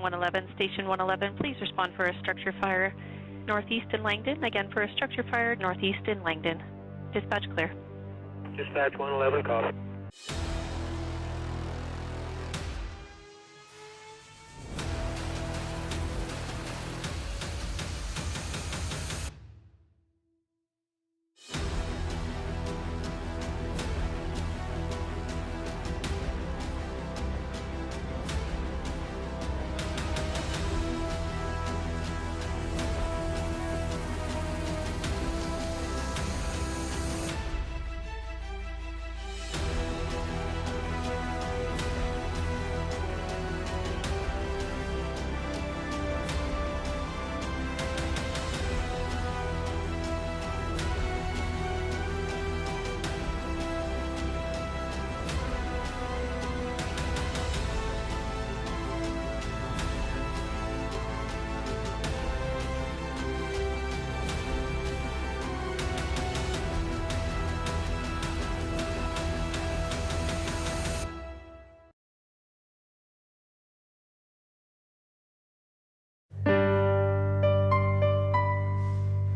111, Station 111, please respond for a structure fire northeast in Langdon. Again, for a structure fire northeast in Langdon. Dispatch clear. Dispatch 111, call.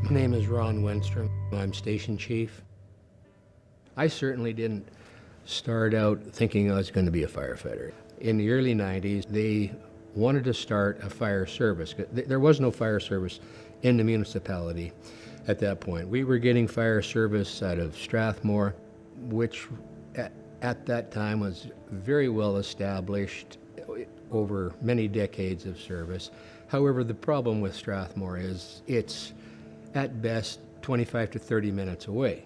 My name is Ron Wenstrom. I'm station chief. I certainly didn't start out thinking I was going to be a firefighter. In the early 90s, they wanted to start a fire service. There was no fire service in the municipality at that point. We were getting fire service out of Strathmore, which at that time was very well established over many decades of service. However, the problem with Strathmore is it's at best 25 to 30 minutes away.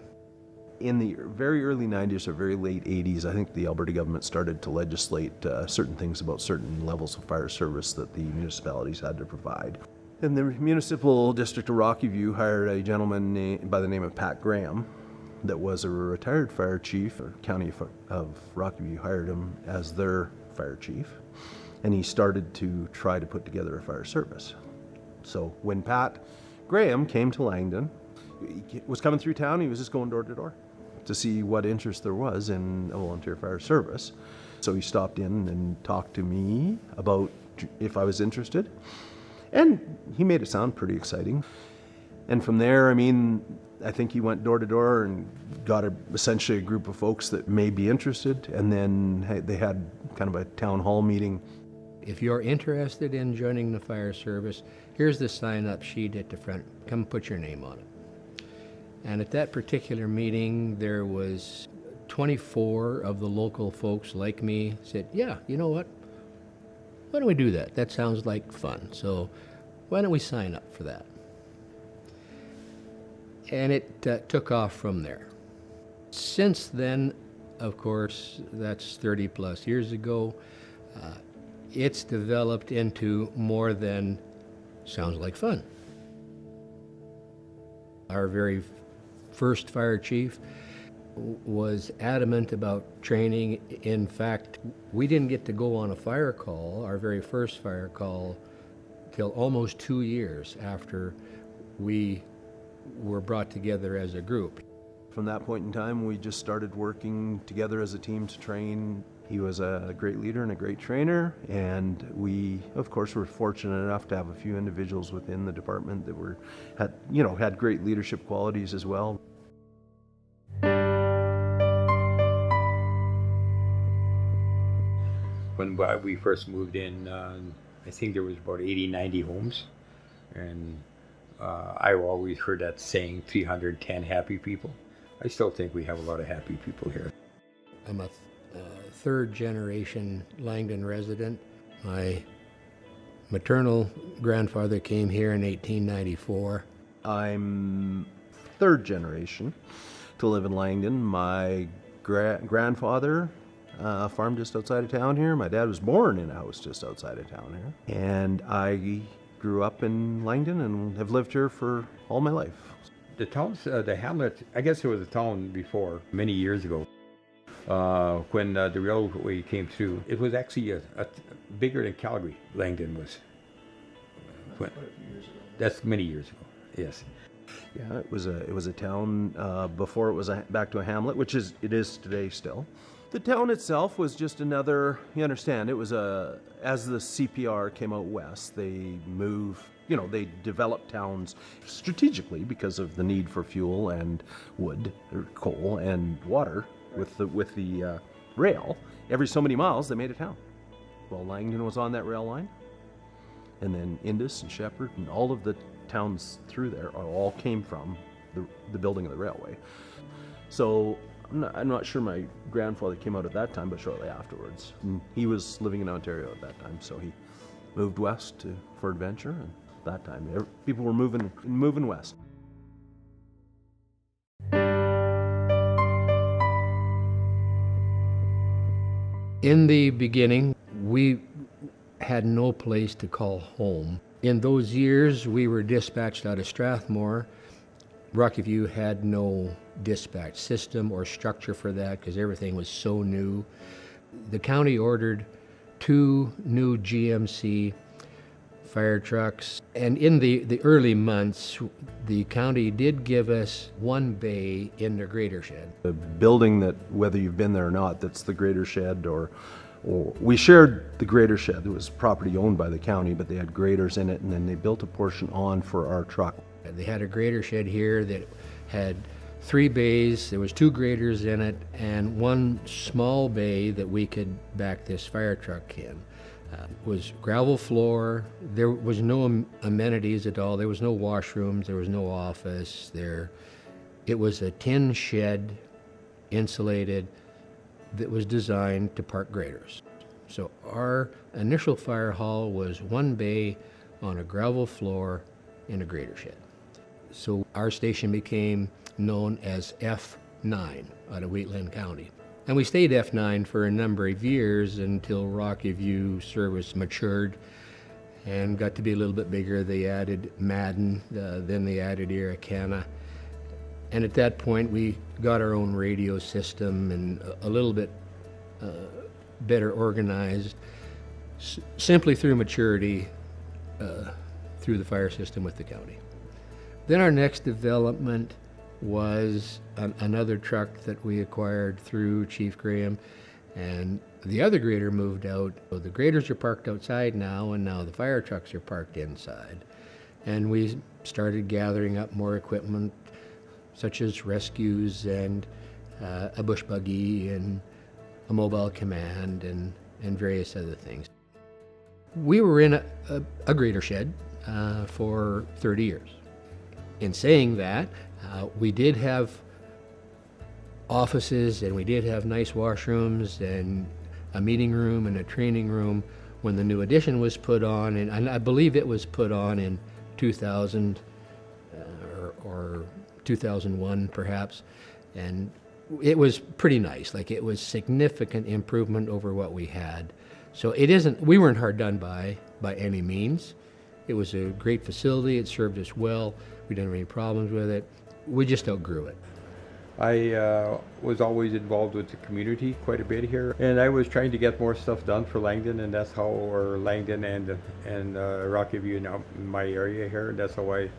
In the very early 90s or very late 80s, I think the Alberta government started to legislate certain things about certain levels of fire service that the municipalities had to provide. And the municipal district of Rocky hired a gentleman by the name of Pat Graham that was a retired fire chief. Or County of Rocky hired him as their fire chief, and he started to try to put together a fire service. So when Pat Graham came to Langdon, he was coming through town, he was just going door to door to see what interest there was in a volunteer fire service. So he stopped in and talked to me about if I was interested, and he made it sound pretty exciting. And from there, I think he went door to door and got essentially a group of folks that may be interested, and then they had kind of a town hall meeting. If you're interested in joining the fire service, here's the sign-up sheet at the front. Come put your name on it. And at that particular meeting, there was 24 of the local folks like me said, yeah, you know what? Why don't we do that? That sounds like fun. So why don't we sign up for that? And it took off from there. Since then, of course, that's 30 plus years ago, it's developed into more than sounds like fun. Our very first fire chief was adamant about training. In fact, we didn't get to go on a fire call, our very first fire call, till almost 2 years after we were brought together as a group. From that point in time, we just started working together as a team to train. He was a great leader and a great trainer, and we, of course, were fortunate enough to have a few individuals within the department that had great leadership qualities as well. When we first moved in, I think there was about 80, 90 homes, and I always heard that saying, 310 happy people. I still think we have a lot of happy people here. I'm a third generation Langdon resident. My maternal grandfather came here in 1894. I'm third generation to live in Langdon. My grandfather farmed just outside of town here. My dad was born in a house just outside of town here. And I grew up in Langdon and have lived here for all my life. The town's, the hamlet, I guess it was a town before, many years ago. When the railway came through, it was actually a bigger than Calgary, Langdon was. Quite a few years ago. That's many years ago, yes. Yeah, it was a town before it was back to a hamlet, which it is today still. The town itself was just another, you understand, it was as the CPR came out west, they they developed towns strategically because of the need for fuel and wood, or coal and water with the rail. Every so many miles they made a town. Well, Langdon was on that rail line, and then Indus and Shepherd and all of the towns through there all came from the building of the railway. So I'm not sure my grandfather came out at that time, but shortly afterwards. And he was living in Ontario at that time, so he moved west for adventure, and that time people were moving west. In the beginning, we had no place to call home. In those years, we were dispatched out of Strathmore. Rocky View had no dispatch system or structure for that because everything was so new. The county ordered 2 new GMC fire trucks, and in the early months, the county did give us 1 bay in the greater shed. The building that, whether you've been there or not, that's the greater shed, or we shared the greater shed. It was property owned by the county, but they had graders in it, and then they built a portion on for our truck. They had a grader shed here that had 3 bays. There was 2 graders in it and 1 small bay that we could back this fire truck in. Was gravel floor. There was no amenities at all. There was no washrooms. There was no office there. It was a tin shed, insulated, that was designed to park graders. So our initial fire hall was 1 bay on a gravel floor in a grader shed. So our station became known as F9 out of Wheatland County. And we stayed F9 for a number of years until Rocky View service matured and got to be a little bit bigger. They added Madden, then they added Irricana. And at that point, we got our own radio system and a little bit better organized, simply through maturity through the fire system with the county. Then our next development was another truck that we acquired through Chief Graham, and the other grader moved out. So the graders are parked outside now, and now the fire trucks are parked inside. And we started gathering up more equipment, such as rescues and a bush buggy and a mobile command and various other things. We were in a grader shed for 30 years. In saying that, we did have offices and we did have nice washrooms and a meeting room and a training room when the new addition was put on, and I believe it was put on in 2000 or 2001 perhaps, and it was pretty nice. Like, it was significant improvement over what we had. So we weren't hard done by any means. It was a great facility. It served us well. We didn't have any problems with it. We just outgrew it. I was always involved with the community quite a bit here, and I was trying to get more stuff done for Langdon, and that's how, or Langdon and Rocky View in my area here. That's how I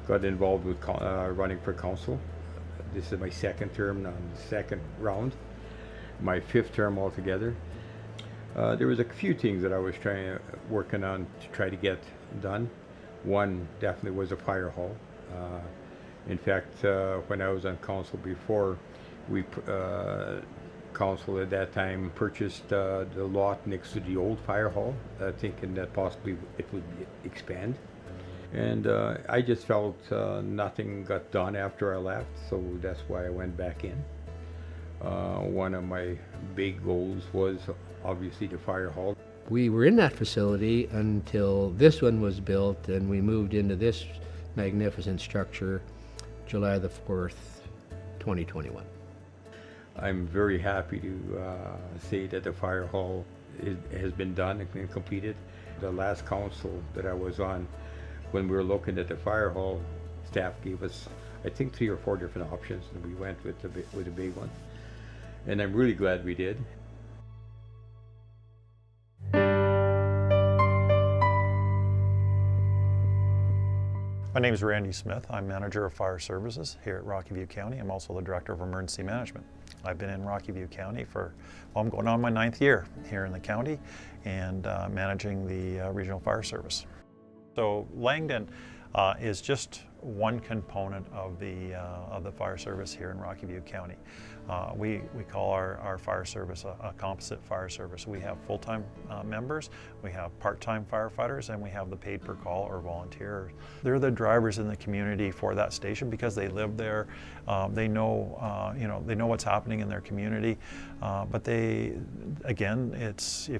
got involved with running for council. This is my 2nd term, now the 2nd round, my 5th term altogether. There was a few things that I was working on to try to get done. One definitely was a fire hall. In fact, when I was on council before, council at that time purchased the lot next to the old fire hall, thinking that possibly it would expand. And I just felt nothing got done after I left, so that's why I went back in. One of my big goals was obviously the fire hall. We were in that facility until this one was built, and we moved into this magnificent structure July the 4th, 2021. I'm very happy to say that the fire hall has been done and completed. The last council that I was on, when we were looking at the fire hall, staff gave us, I think, 3 or 4 different options, and we went with the big one. And I'm really glad we did. My name is Randy Smith. I'm Manager of Fire Services here at Rocky View County. I'm also the Director of Emergency Management. I've been in Rocky View County for, well, I'm going on my 9th year here in the county and managing the Regional Fire Service. So Langdon is just one component of the fire service here in Rocky View County. We call our fire service a composite fire service. We have full-time members, we have part-time firefighters, and we have the paid per call or volunteers. They're the drivers in the community for that station because they live there. They know, they know what's happening in their community. But if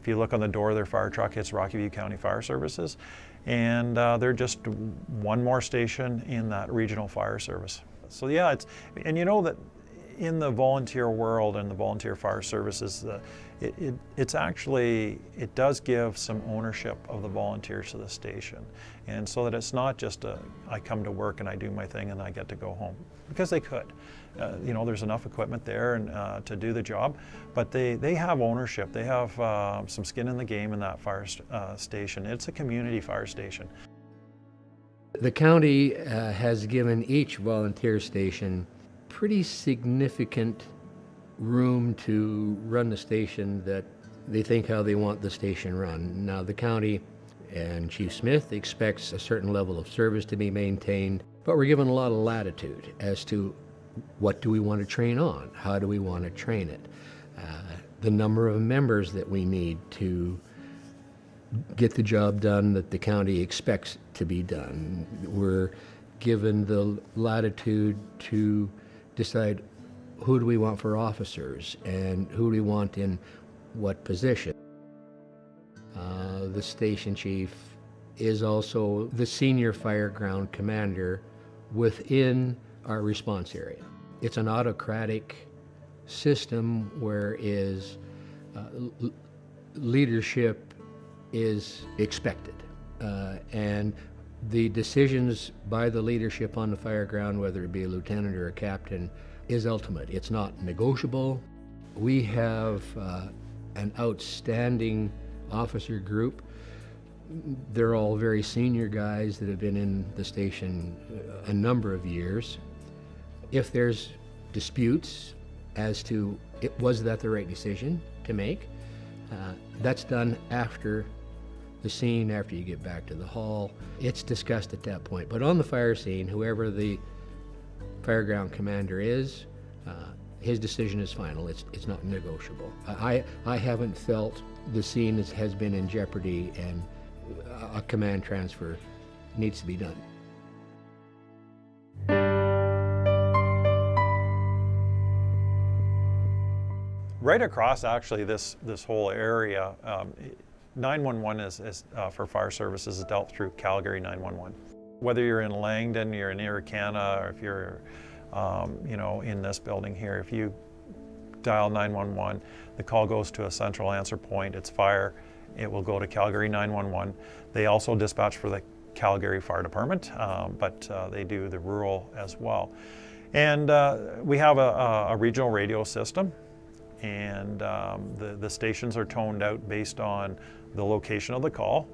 you look on the door of their fire truck, it's Rocky View County Fire Services. And they're just one more station in that regional fire service. So yeah, and you know that in the volunteer world and the volunteer fire services, it does give some ownership of the volunteers to the station. And so that it's not just I come to work and I do my thing and I get to go home, because they could. There's enough equipment there and to do the job, but they have ownership. They have some skin in the game in that fire station. It's a community fire station. The county has given each volunteer station pretty significant room to run the station that they think how they want the station run. Now the county and Chief Smith expects a certain level of service to be maintained, but we're given a lot of latitude as to what do we want to train on, how do we want to train it, the number of members that we need to get the job done that the county expects to be done. We're given the latitude to decide who do we want for officers and who do we want in what position. The station chief is also the senior fire ground commander within our response area. It's an autocratic system where leadership is expected, and the decisions by the leadership on the fire ground, whether it be a lieutenant or a captain, is ultimate. It's not negotiable. We have an outstanding officer group. They're all very senior guys that have been in the station a number of years. If there's disputes as to was that the right decision to make, that's done after the scene, after you get back to the hall. It's discussed at that point. But on the fire scene, whoever the fireground commander is, his decision is final. It's not negotiable. I haven't felt the scene has been in jeopardy and a command transfer needs to be done. Right across actually this whole area, 911 is for fire services is dealt through Calgary 911. Whether you're in Langdon, you're in Irricana, or if you're in this building here, if you dial 911, the call goes to a central answer point. It's fire. It will go to Calgary 911. They also dispatch for the Calgary Fire Department, but they do the rural as well. And we have a regional radio system, and the stations are toned out based on the location of the call,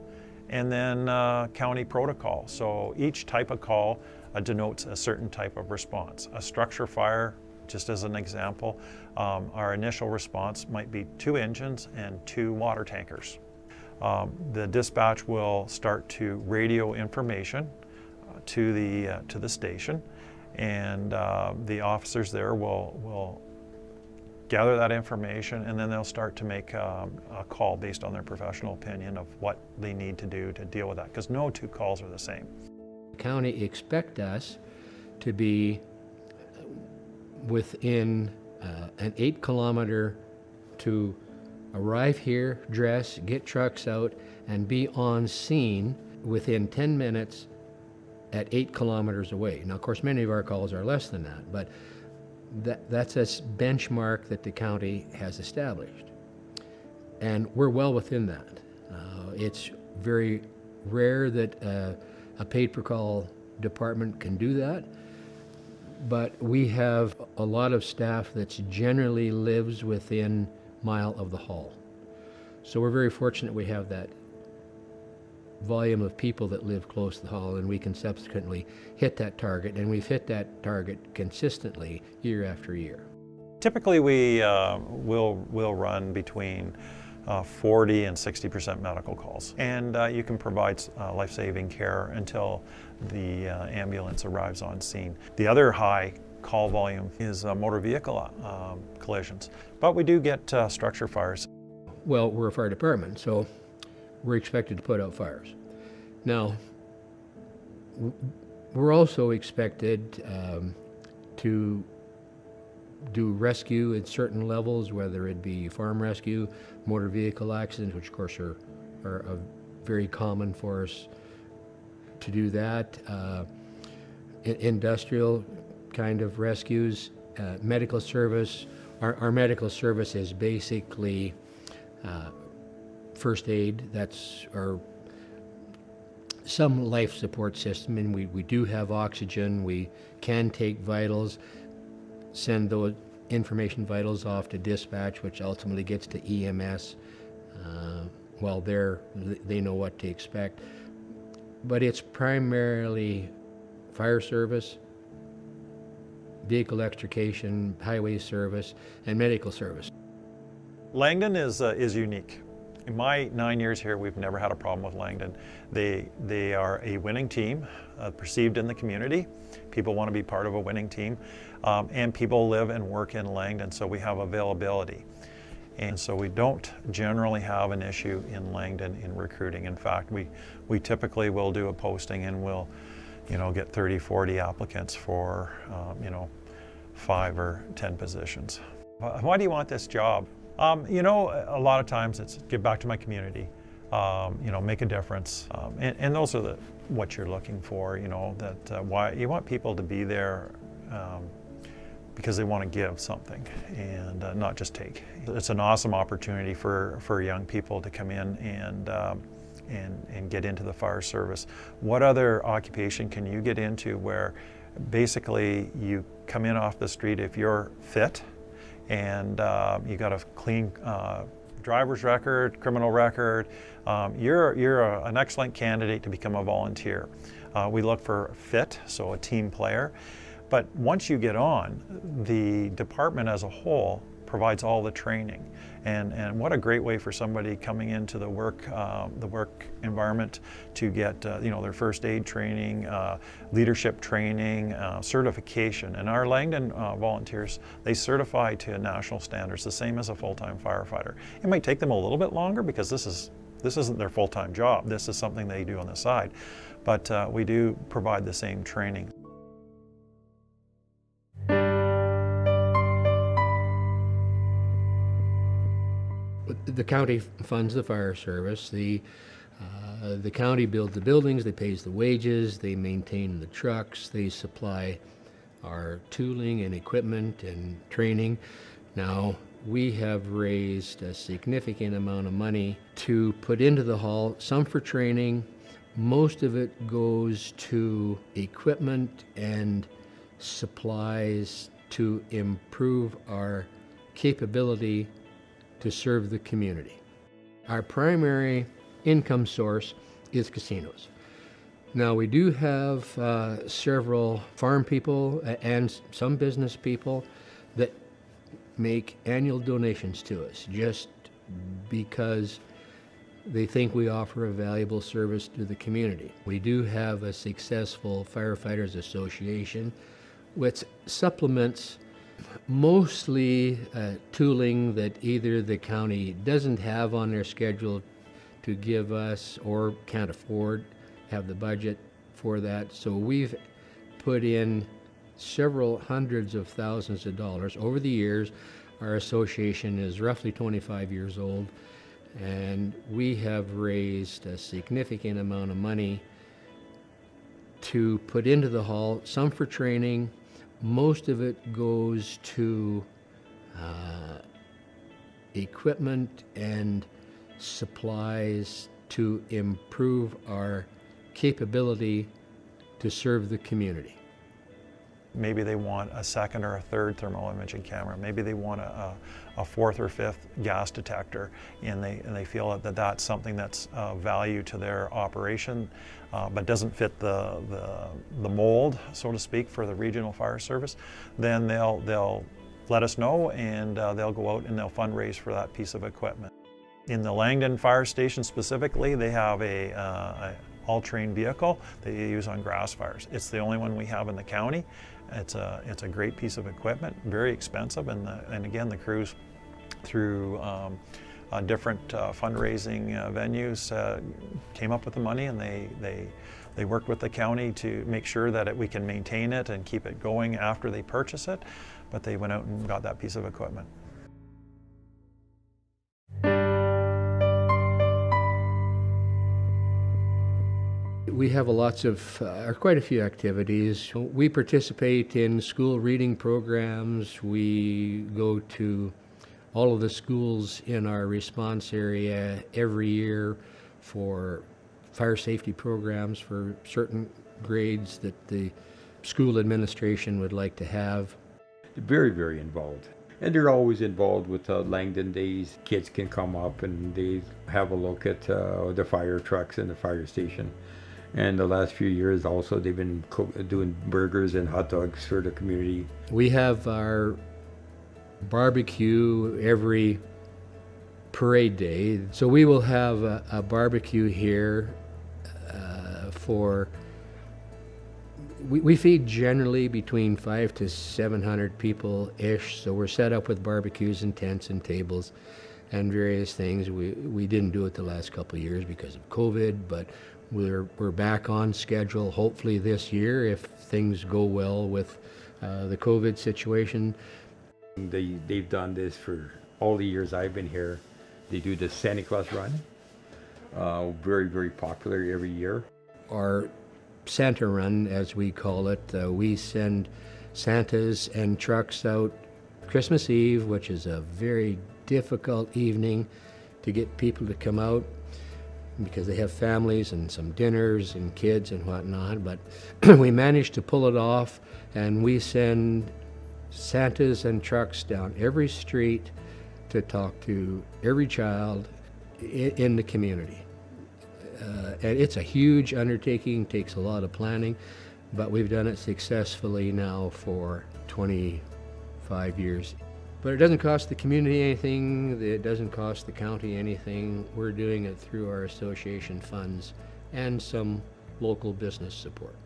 and then county protocol. So each type of call denotes a certain type of response. A structure fire, just as an example, our initial response might be 2 engines and 2 water tankers. The dispatch will start to radio information to the station, and the officers there will gather that information, and then they'll start to make a call based on their professional opinion of what they need to do to deal with that, because no 2 calls are the same. The county expect us to be within an 8-kilometer to arrive here, dress, get trucks out, and be on scene within 10 minutes at 8 kilometers away. Now, of course, many of our calls are less than that, but that's a benchmark that the county has established. And we're well within that. It's very rare that a paid-per-call department can do that, but we have a lot of staff that generally lives within a mile of the hall. So we're very fortunate we have that volume of people that live close to the hall, and we can subsequently hit that target, and we've hit that target consistently year after year. Typically we will run between 40 and 60% medical calls, and you can provide life-saving care until the ambulance arrives on scene. The other high call volume is motor vehicle collisions, but we do get structure fires. Well, we're a fire department, so we're expected to put out fires. Now, we're also expected to do rescue at certain levels, whether it be farm rescue, motor vehicle accidents, which of course are very common for us to do that, industrial kind of rescues, medical service. Our medical service is basically first aid. That's our some life support system, and we do have oxygen. We can take vitals, send those information vitals off to dispatch, which ultimately gets to EMS. While they know what to expect. But it's primarily fire service, vehicle extrication, highway service, and medical service. Langdon is unique. In my 9 years here, we've never had a problem with Langdon. They are a winning team, perceived in the community. People want to be part of a winning team, and people live and work in Langdon, so we have availability. And so we don't generally have an issue in Langdon in recruiting. In fact, we typically will do a posting and we'll, get 30, 40 applicants for, 5 or 10 positions. Why do you want this job? A lot of times it's give back to my community, make a difference. And those are what you're looking for, why you want people to be there because they want to give something and not just take. It's an awesome opportunity for young people to come in and get into the fire service. What other occupation can you get into where basically you come in off the street if you're fit and you got a clean driver's record, criminal record, you're an excellent candidate to become a volunteer. We look for fit, so a team player. But once you get on, the department as a whole provides all the training. And what a great way for somebody coming into the work environment to get their first aid training, leadership training, certification. And our Langdon volunteers, they certify to national standards, the same as a full-time firefighter. It might take them a little bit longer because this isn't their full-time job. This is something they do on the side. But we do provide the same training. The county funds the fire service. The county builds the buildings, they pays the wages, they maintain the trucks, they supply our tooling and equipment and training. Now, we have raised a significant amount of money to put into the hall, some for training. Most of it goes to equipment and supplies to improve our capability to serve the community. Our primary income source is casinos. Now, we do have several farm people and some business people that make annual donations to us just because they think we offer a valuable service to the community. We do have a successful Firefighters Association which supplements mostly tooling that either the county doesn't have on their schedule to give us or can't afford, have the budget for that. So we've put in several hundreds of thousands of dollars over the years. Our association is roughly 25 years old, and we have raised a significant amount of money to put into the hall, some for training. Most of it goes to equipment and supplies to improve our capability to serve the community. Maybe they want a second or a third thermal imaging camera. Maybe they want a fourth or fifth gas detector, and they feel that that's something that's of value to their operation, but doesn't fit the mold, so to speak, for the regional fire service. Then they'll let us know, and they'll go out and they'll fundraise for that piece of equipment. In the Langdon Fire Station specifically, they have a all-terrain vehicle that you use on grass fires. It's the only one we have in the county. It's a great piece of equipment, very expensive, and again, the crews through different fundraising venues came up with the money, and they worked with the county to make sure that we can maintain it and keep it going after they purchase it, but they went out and got that piece of equipment. We have quite a few activities. We participate in school reading programs. We go to all of the schools in our response area every year for fire safety programs for certain grades that the school administration would like to have. Very, very involved. And they're always involved with Langdon Days. Kids can come up and they have a look at the fire trucks in the fire station. And the last few years also they've been doing burgers and hot dogs for the community. We have our barbecue every parade day. So we will have a barbecue here we feed generally between 500 to 700 people-ish. So we're set up with barbecues and tents and tables and various things. We didn't do it the last couple of years because of COVID, but we're back on schedule hopefully this year if things go well with the COVID situation. They've done this for all the years I've been here. They do the Santa Claus run, very, very popular every year. Our Santa run, as we call it, we send Santas and trucks out Christmas Eve, which is a very difficult evening to get people to come out because they have families and some dinners and kids and whatnot, but we managed to pull it off, and we send Santas and trucks down every street to talk to every child in the community. And it's a huge undertaking, takes a lot of planning, but we've done it successfully now for 25 years. But it doesn't cost the community anything, it doesn't cost the county anything. We're doing it through our association funds and some local business support.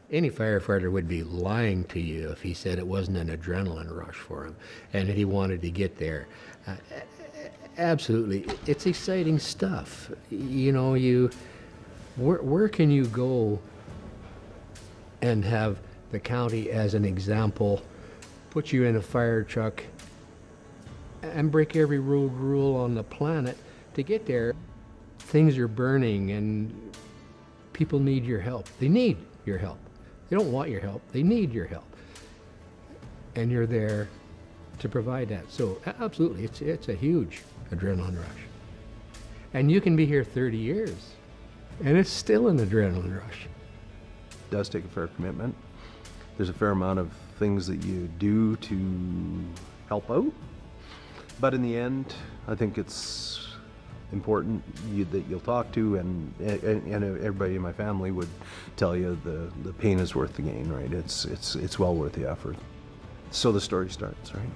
Any firefighter would be lying to you if he said it wasn't an adrenaline rush for him and that he wanted to get there. Absolutely, it's exciting stuff. You know, where can you go and have the county as an example, put you in a fire truck and break every road rule on the planet to get there? Things are burning and people need your help. They need your help. They don't want your help, they need your help. And you're there to provide that. So absolutely, it's a huge adrenaline rush. And you can be here 30 years, and it's still an adrenaline rush. It does take a fair commitment. There's a fair amount of things that you do to help out. But in the end, I think it's important that you'll talk to, and everybody in my family would tell you the pain is worth the gain, right? It's well worth the effort. So the story starts, right?